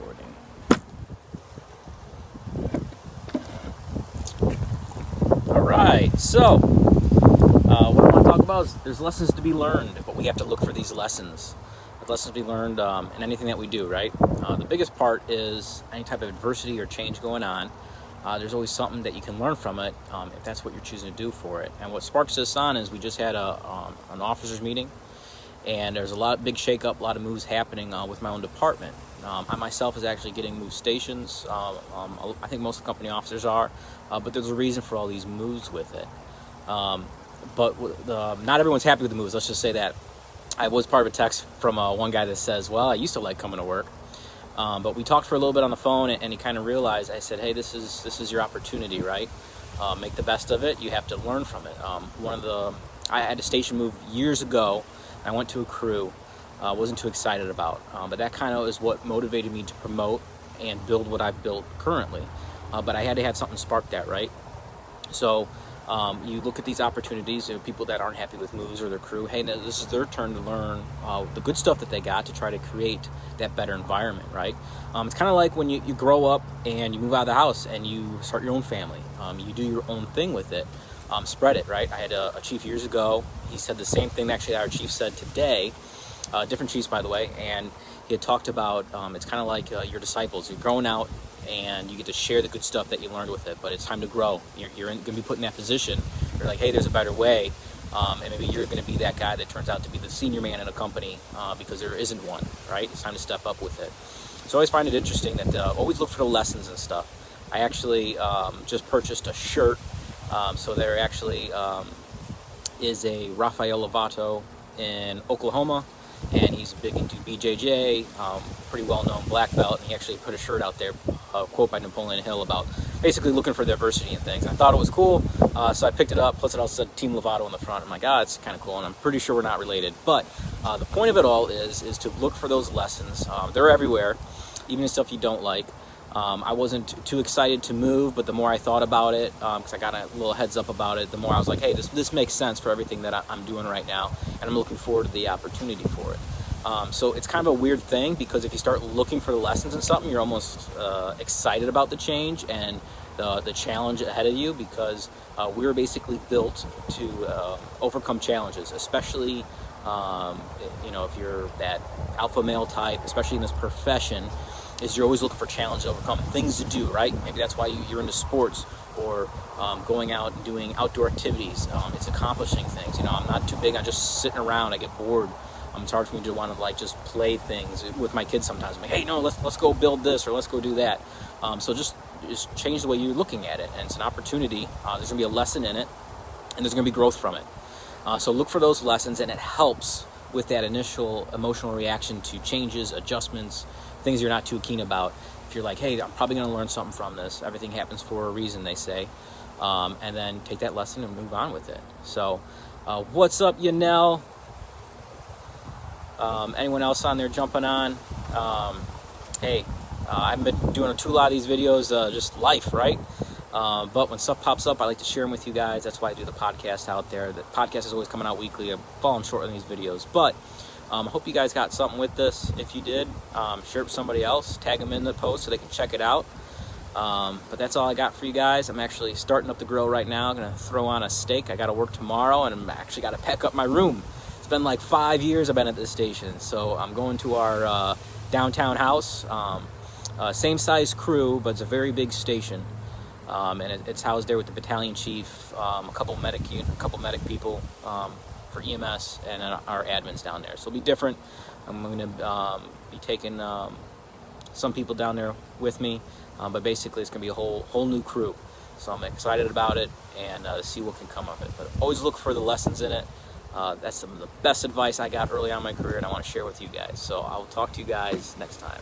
recording. All right, so what I want to talk about is there's lessons to be learned, but we have to look for these lessons. The lessons to be learned in anything that we do, right? The biggest part is any type of adversity or change going on. There's always something that you can learn from it if that's what you're choosing to do for it. And what sparks this on is we just had an officers meeting, and there's a big shakeup, a lot of moves happening with my own department. I myself is actually getting moved stations. I think most of the company officers are, but there's a reason for all these moves with it. But not everyone's happy with the moves. Let's just say that. I was part of a text from one guy that says, well, I used to like coming to work. But we talked for a little bit on the phone, and he kind of realized, I said, hey, this is your opportunity, right? Make the best of it. You have to learn from it. I had a station move years ago. I went to a crew. Wasn't too excited about. But that kind of is what motivated me to promote and build what I've built currently. But I had to have something spark that, right? So you look at these opportunities, people that aren't happy with moves or their crew, hey, this is their turn to learn the good stuff that they got to try to create that better environment, right? It's kind of like when you grow up and you move out of the house and you start your own family. You do your own thing with it. Spread it, right? I had a chief years ago. He said the same thing actually our chief said today. Different chiefs, by the way, and he had talked about it's kind of like your disciples. You're growing out, and you get to share the good stuff that you learned with it, but it's time to grow. You're going to be put in that position. You're like, hey, there's a better way, and maybe you're going to be that guy that turns out to be the senior man in a company because there isn't one, right? It's time to step up with it. So I always find it interesting that always look for the lessons and stuff. I actually just purchased a shirt. So there actually is a Rafael Lovato in Oklahoma, and he's big into BJJ, pretty well-known black belt, and he actually put a shirt out there, a quote by Napoleon Hill about basically looking for diversity and things. I thought it was cool, so I picked it up, plus it also said Team Lovato on the front. I'm like, it's kind of cool, and I'm pretty sure we're not related. But the point of it all is to look for those lessons. They're everywhere, even in stuff you don't like. I wasn't too excited to move, but the more I thought about it, because I got a little heads up about it, the more I was like, hey, this makes sense for everything that I'm doing right now, and I'm looking forward to the opportunity for it. So it's kind of a weird thing, because if you start looking for the lessons in something, you're almost excited about the change and the challenge ahead of you, because we were basically built to overcome challenges, especially if you're that alpha male type, especially in this profession. Is you're always looking for challenges to overcome, things to do, right? Maybe that's why you're into sports or going out and doing outdoor activities. It's accomplishing things. I'm not too big on just sitting around. I get bored. It's hard for me to want to just play things with my kids sometimes. I'm like, hey, no, let's go build this or let's go do that. So just change the way you're looking at it, and it's an opportunity. There's gonna be a lesson in it, and there's gonna be growth from it. So look for those lessons, and it helps with that initial emotional reaction to changes, adjustments, things you're not too keen about. If you're like, hey, I'm probably going to learn something from this. Everything happens for a reason, they say. And then take that lesson and move on with it. So, what's up, Yanel? Anyone else on there jumping on? Hey, I haven't been doing a lot of these videos, just life, right? But when stuff pops up, I like to share them with you guys. That's why I do the podcast out there. The podcast is always coming out weekly. I'm falling short on these videos. But I hope you guys got something with this. If you did, share it with somebody else. Tag them in the post so they can check it out. But that's all I got for you guys. I'm actually starting up the grill right now. I'm going to throw on a steak. I got to work tomorrow, and I'm actually got to pack up my room. It's been like 5 years I've been at this station. So I'm going to our downtown house. Same size crew, but it's a very big station. And it's housed there with the battalion chief, a couple medic people for EMS, and our admins down there. So it'll be different. I'm going to be taking some people down there with me, but basically it's going to be a whole new crew. So I'm excited about it, and see what can come of it. But always look for the lessons in it. That's some of the best advice I got early on in my career, and I want to share with you guys. So I'll talk to you guys next time.